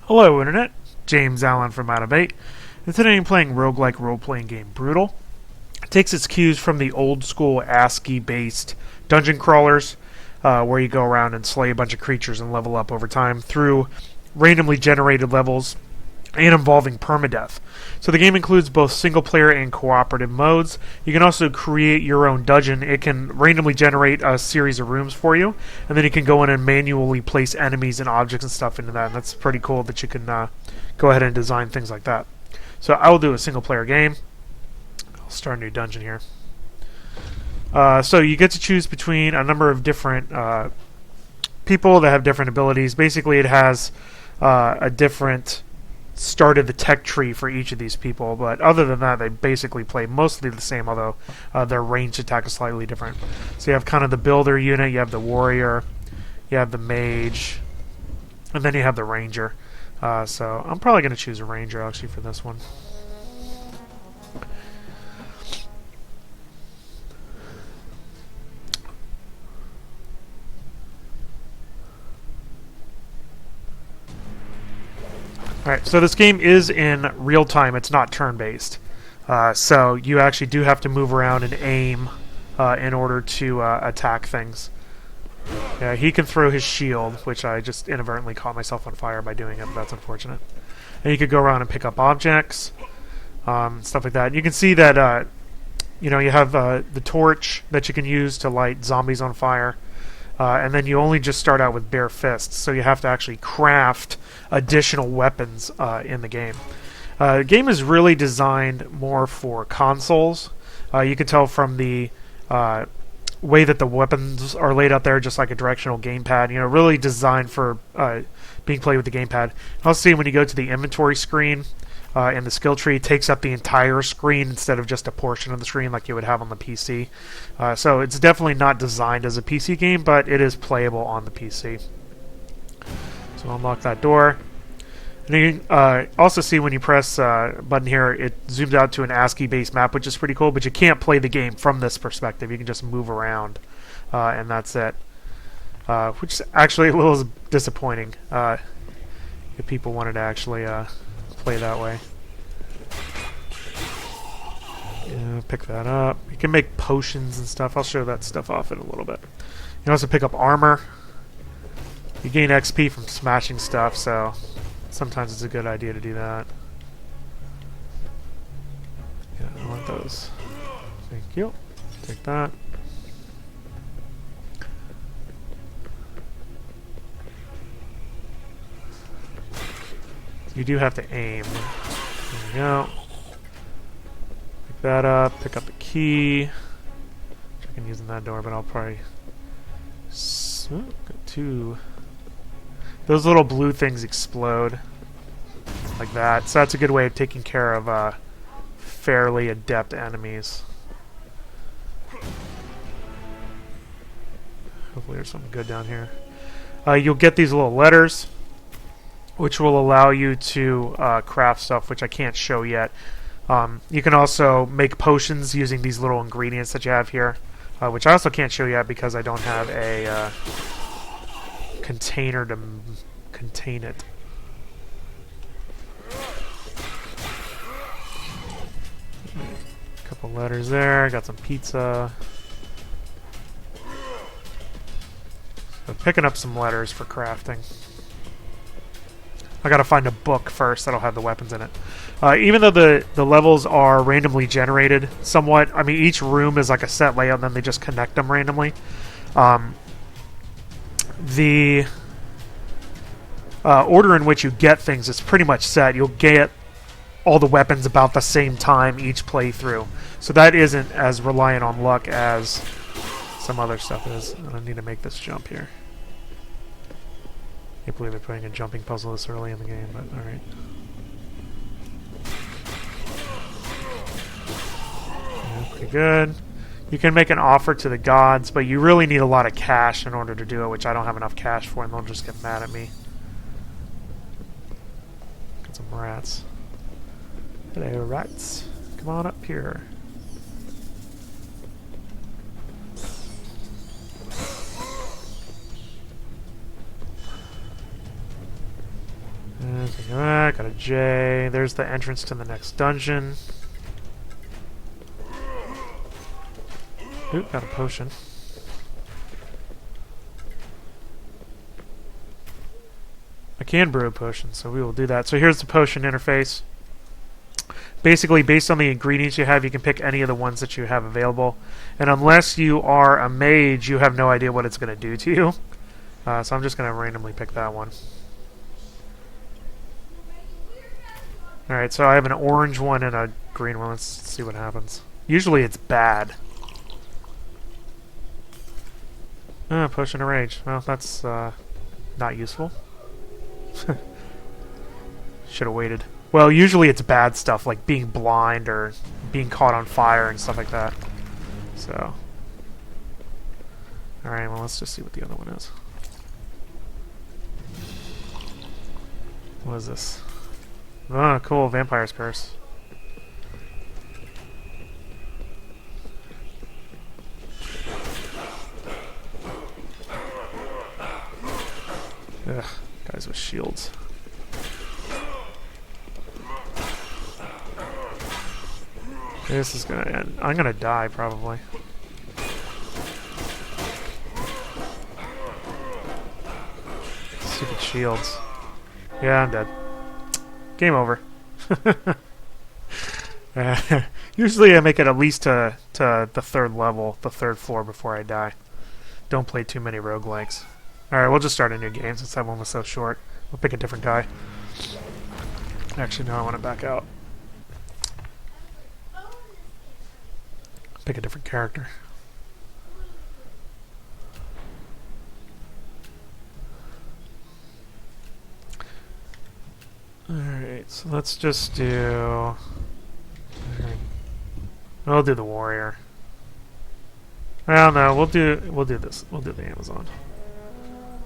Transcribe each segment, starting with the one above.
Hello, Internet. James Allen from Out of Eight. And today I'm playing roguelike role-playing game BRUT L. It takes its cues from the old school ASCII-based dungeon crawlers, where you go around and slay a bunch of creatures and level up over time through randomly generated levels and involving permedeath. So the game includes both single-player and cooperative modes. You can also create your own dungeon. It can randomly generate a series of rooms for you, and then you can go in and manually place enemies and objects and stuff into that, and that's pretty cool that you can go ahead and design things like that. So I will do a single-player game. I'll start a new dungeon here. So you get to choose between a number of different people that have different abilities. Basically, it has a different start of the tech tree for each of these people, but other than that, they basically play mostly the same, although their range attack is slightly different. So you have kind of the builder unit, you have the warrior, you have the mage, and then you have the ranger. So I'm probably going to choose a ranger actually for this one. Alright, so this game is in real time. It's not turn-based. So you actually do have to move around and aim in order to attack things. Yeah, he can throw his shield, which I just inadvertently caught myself on fire by doing it, but that's unfortunate. And you could go around and pick up objects, stuff like that. And you can see that you have the torch that you can use to light zombies on fire. And then you only just start out with bare fists, so you have to actually craft additional weapons in the game. The game is really designed more for consoles. You can tell from the way that the weapons are laid out there, just like a directional gamepad. Really designed for being played with the gamepad. Also, see when you go to the inventory screen in the skill tree, it takes up the entire screen instead of just a portion of the screen like you would have on the PC. So it's definitely not designed as a PC game, but it is playable on the PC. So unlock that door. And you can also see when you press a button here, it zooms out to an ASCII-based map, which is pretty cool, but you can't play the game from this perspective. You can just move around, and that's it. Which is actually a little disappointing if people wanted to actually play that way. Yeah, pick that up. You can make potions and stuff. I'll show that stuff off in a little bit. You can also pick up armor. You gain XP from smashing stuff, so sometimes it's a good idea to do that. Yeah, I want those. Thank you. Take that. You do have to aim. There we go. Pick that up. Pick up a key. I can use in that door, but I'll probably... got two. Those little blue things explode. Like that. So that's a good way of taking care of fairly adept enemies. Hopefully there's something good down here. You'll get these little letters, which will allow you to craft stuff, which I can't show yet. You can also make potions using these little ingredients that you have here, which I also can't show yet because I don't have a container to contain it. A couple letters there. Got some pizza. So picking up some letters for crafting. I gotta find a book first that'll have the weapons in it. Even though the levels are randomly generated somewhat, I mean each room is like a set layout and then they just connect them randomly. The order in which you get things is pretty much set. You'll get all the weapons about the same time each playthrough. So that isn't as reliant on luck as some other stuff is. I need to make this jump here. I can't believe they're playing a jumping puzzle this early in the game, but alright. Yeah, pretty good. You can make an offer to the gods, but you really need a lot of cash in order to do it, which I don't have enough cash for, and they'll just get mad at me. Got some rats. Hello, rats. Come on up here. Got a J. There's the entrance to the next dungeon. Ooh, got a potion. I can brew a potion, so we will do that. So here's the potion interface. Basically, based on the ingredients you have, you can pick any of the ones that you have available. And unless you are a mage, you have no idea what it's going to do to you. So I'm just going to randomly pick that one. Alright, so I have an orange one and a green one. Let's see what happens. Usually it's bad. Potion of Rage. Well, that's not useful. Should have waited. Well, usually it's bad stuff, like being blind or being caught on fire and stuff like that. So. Alright, well, let's just see what the other one is. What is this? Oh, cool. Vampire's Curse. Ugh, guys with shields. This is gonna end. I'm gonna die, probably. Stupid shields. Yeah, I'm dead. Game over. Usually I make it at least to the third level, the third floor before I die. Don't play too many roguelikes. Alright, we'll just start a new game since that one was so short. We'll pick a different guy. Actually, no, I want to back out. Pick a different character. Alright, so let's just do... We'll do the warrior. Well, no, we'll do this. We'll do the Amazon.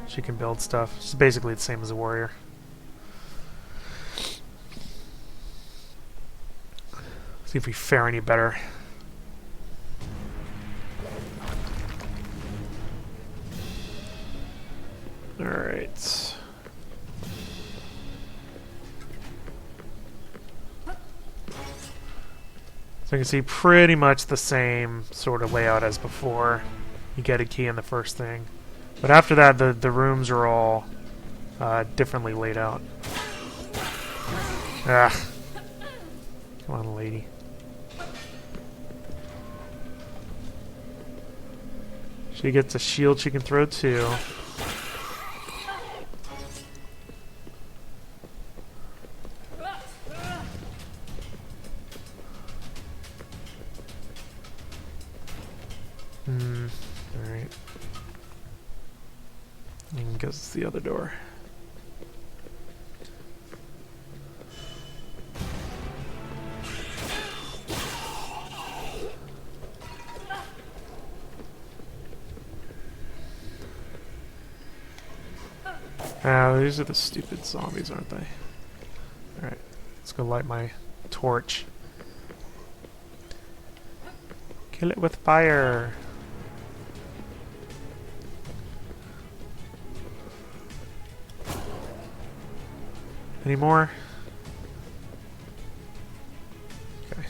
She can build stuff. She's basically the same as a warrior. See if we fare any better. Alright. So you can see pretty much the same sort of layout as before. You get a key in the first thing. But after that, the rooms are all differently laid out. Ah. Come on, lady. She gets a shield she can throw too. Alright. And goes the other door. These are the stupid zombies, aren't they? Alright, let's go light my torch. Kill it with fire! Any more? Okay.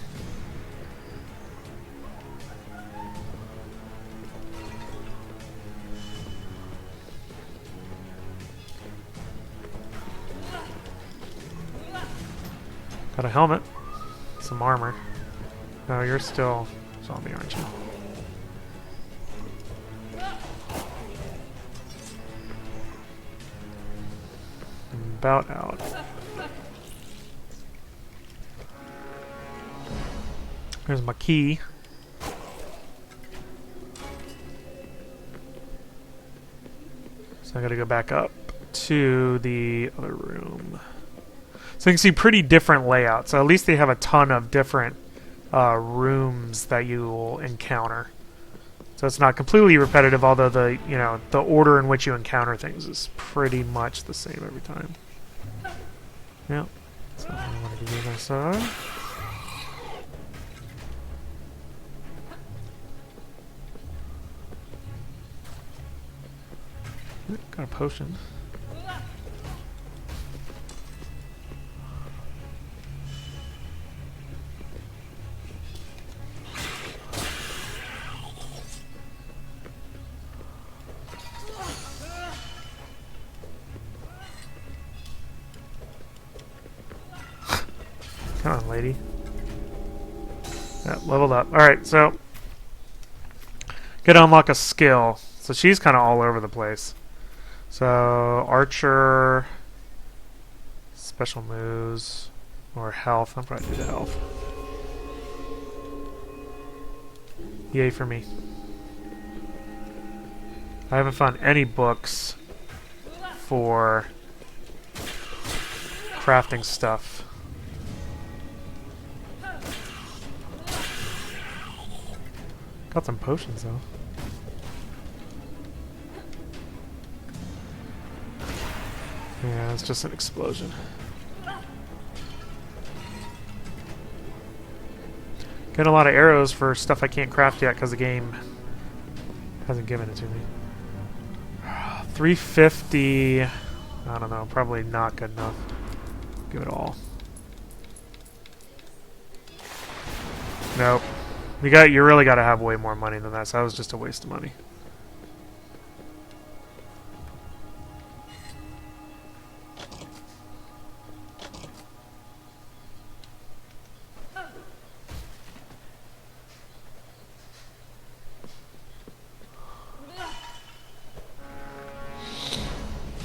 Got a helmet. Some armor. No, you're still zombie, aren't you? I'm about out. Here's my key. So I gotta go back up to the other room. So you can see pretty different layouts. So at least they have a ton of different rooms that you will encounter. So it's not completely repetitive, although the order in which you encounter things is pretty much the same every time. Yep. So I want to do my side. Got a potion. Come on, lady. Yeah, leveled up. Alright, so... Gotta unlock a skill. So she's kind of all over the place. So, archer... Special moves... Or health. I'm probably do the health. Yay for me. I haven't found any books for crafting stuff. Got some potions though. Yeah, it's just an explosion. Getting a lot of arrows for stuff I can't craft yet because the game hasn't given it to me. 350. I don't know. Probably not good enough. Give it all. Nope. You really got to have way more money than that. So that was just a waste of money.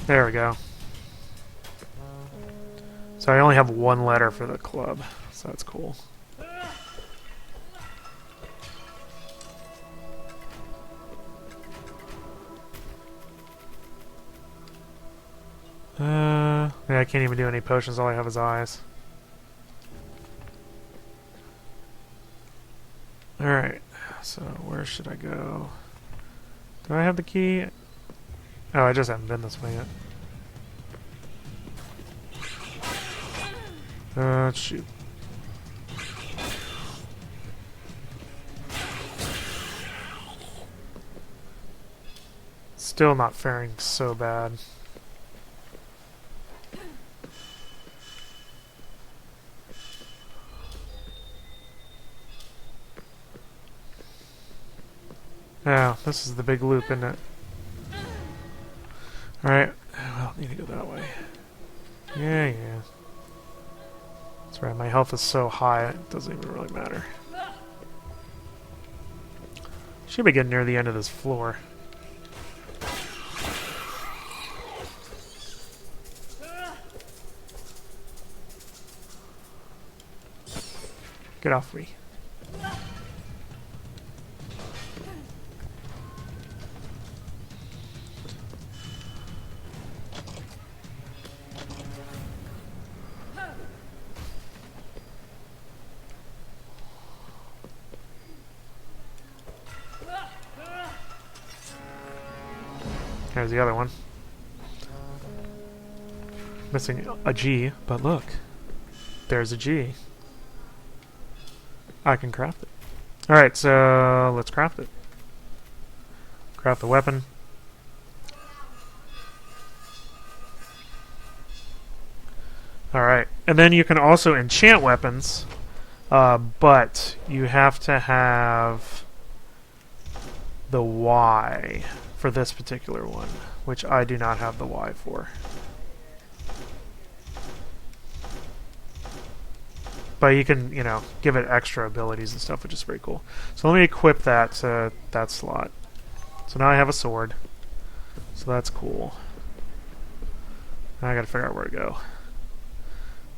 There we go. So I only have one letter for the club, so that's cool. Yeah, I can't even do any potions. All I have is eyes. Alright, so where should I go? Do I have the key? Oh, I just haven't been this way yet. Shoot. Still not faring so bad. Oh, this is the big loop, isn't it? Alright, well, need to go that way. Yeah. That's right, my health is so high, it doesn't even really matter. Should be getting near the end of this floor. Get off me. There's the other one. Missing a G, but look. There's a G. I can craft it. Alright, so let's craft it. Craft the weapon. Alright, and then you can also enchant weapons, but you have to have the Y for this particular one, which I do not have the Y for. But you can, you know, give it extra abilities and stuff, which is very cool. So let me equip that to that slot. So now I have a sword. So that's cool. Now I gotta figure out where to go.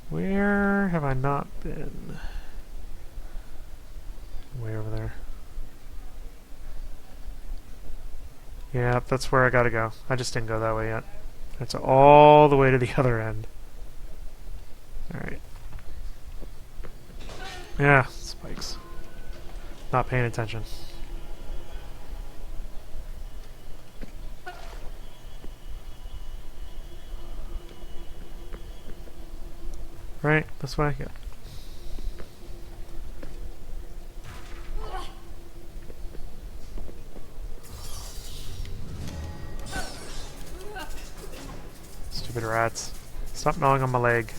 Where have I not been? Way over there. Yeah, that's where I gotta go. I just didn't go that way yet. It's all the way to the other end. Alright. Yeah, spikes. Not paying attention. Right, this way? Yeah. Stupid rats. Stop gnawing on my leg.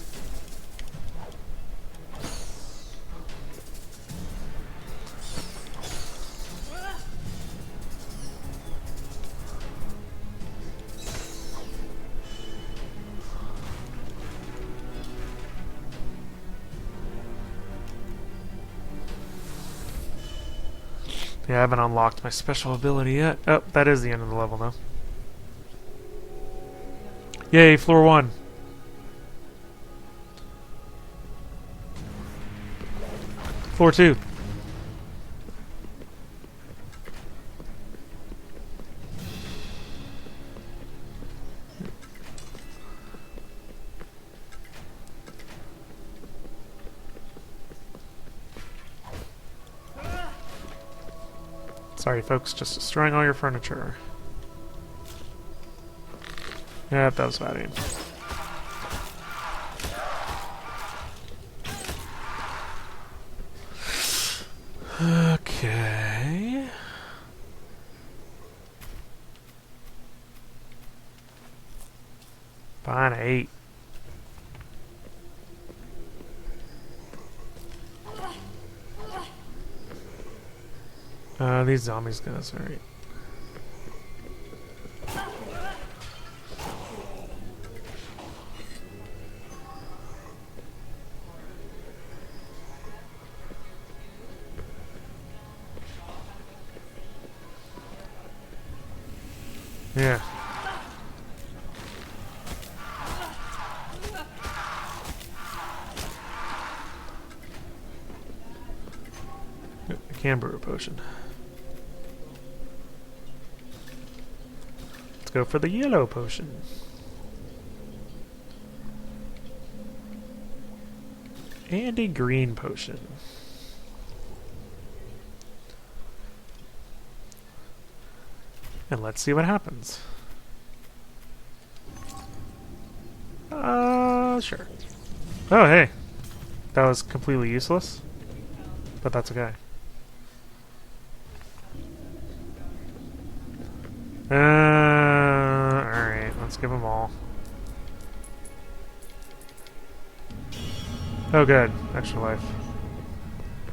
Yeah, I haven't unlocked my special ability yet. Oh, that is the end of the level, though. Yay, floor 1. Floor 2. Sorry, folks, just destroying all your furniture. Yeah, that was bad aim. Okay. Fine, 8. These zombies guys, alright. Yeah. I can brew a potion. Let's go for the yellow potion. And a green potion. And let's see what happens. Sure. Oh, hey. That was completely useless. But that's okay. Alright, let's give them all. Oh, good. Extra life.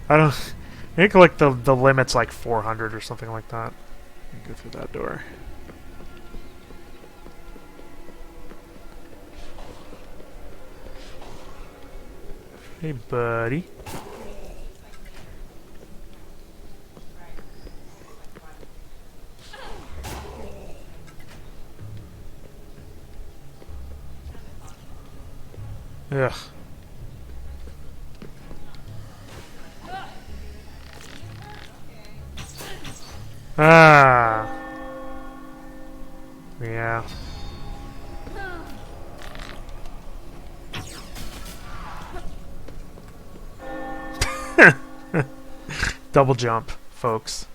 I don't... I think like the limit's like 400 or something like that. Go through that door. Hey, buddy. Ugh. Ah. Yeah. Double jump, folks.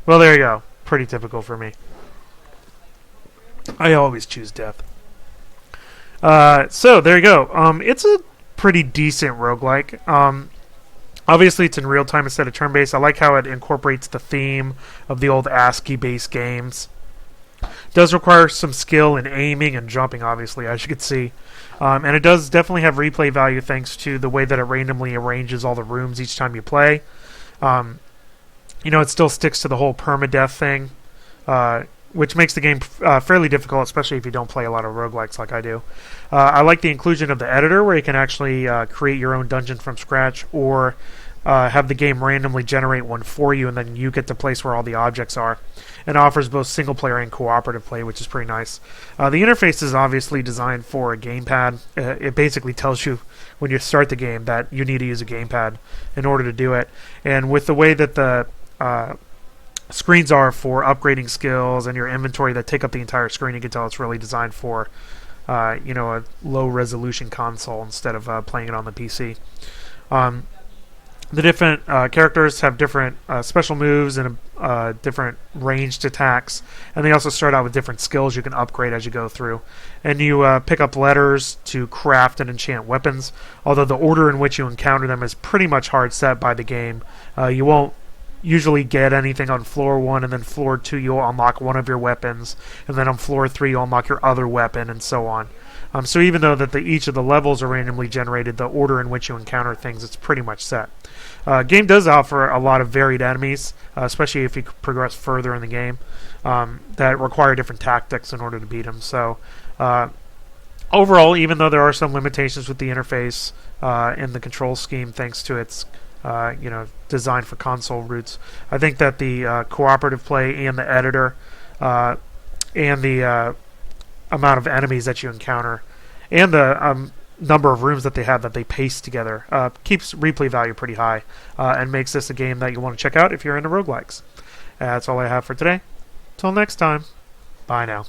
Well, there you go. Pretty typical for me. I always choose death. So, there you go. It's a pretty decent roguelike. Obviously, it's in real time instead of turn-based. I like how it incorporates the theme of the old ASCII-based games. It does require some skill in aiming and jumping, obviously, as you can see. And it does definitely have replay value thanks to the way that it randomly arranges all the rooms each time you play. You know, it still sticks to the whole permadeath thing, which makes the game fairly difficult, especially if you don't play a lot of roguelikes like I do. I like the inclusion of the editor, where you can actually create your own dungeon from scratch, or have the game randomly generate one for you, and then you get to place where all the objects are. And offers both single-player and cooperative play, which is pretty nice. The interface is obviously designed for a gamepad. It basically tells you when you start the game that you need to use a gamepad in order to do it. And with the way that the screens are for upgrading skills and your inventory that take up the entire screen, you can tell it's really designed for you know, a low-resolution console instead of playing it on the PC. The different characters have different special moves and different ranged attacks, and they also start out with different skills you can upgrade as you go through. And you pick up letters to craft and enchant weapons, although the order in which you encounter them is pretty much hard set by the game. You won't usually get anything on floor 1, and then floor 2 you'll unlock one of your weapons, and then on floor 3 you'll unlock your other weapon, and so on. So even though that each of the levels are randomly generated, the order in which you encounter things, it's pretty much set. Game does offer a lot of varied enemies, especially if you progress further in the game, that require different tactics in order to beat them. So overall, even though there are some limitations with the interface and the control scheme thanks to its designed for console roots. I think that the cooperative play and the editor and the amount of enemies that you encounter and the number of rooms that they have that they paste together keeps replay value pretty high and makes this a game that you want to check out if you're into roguelikes. That's all I have for today. Till next time, bye now.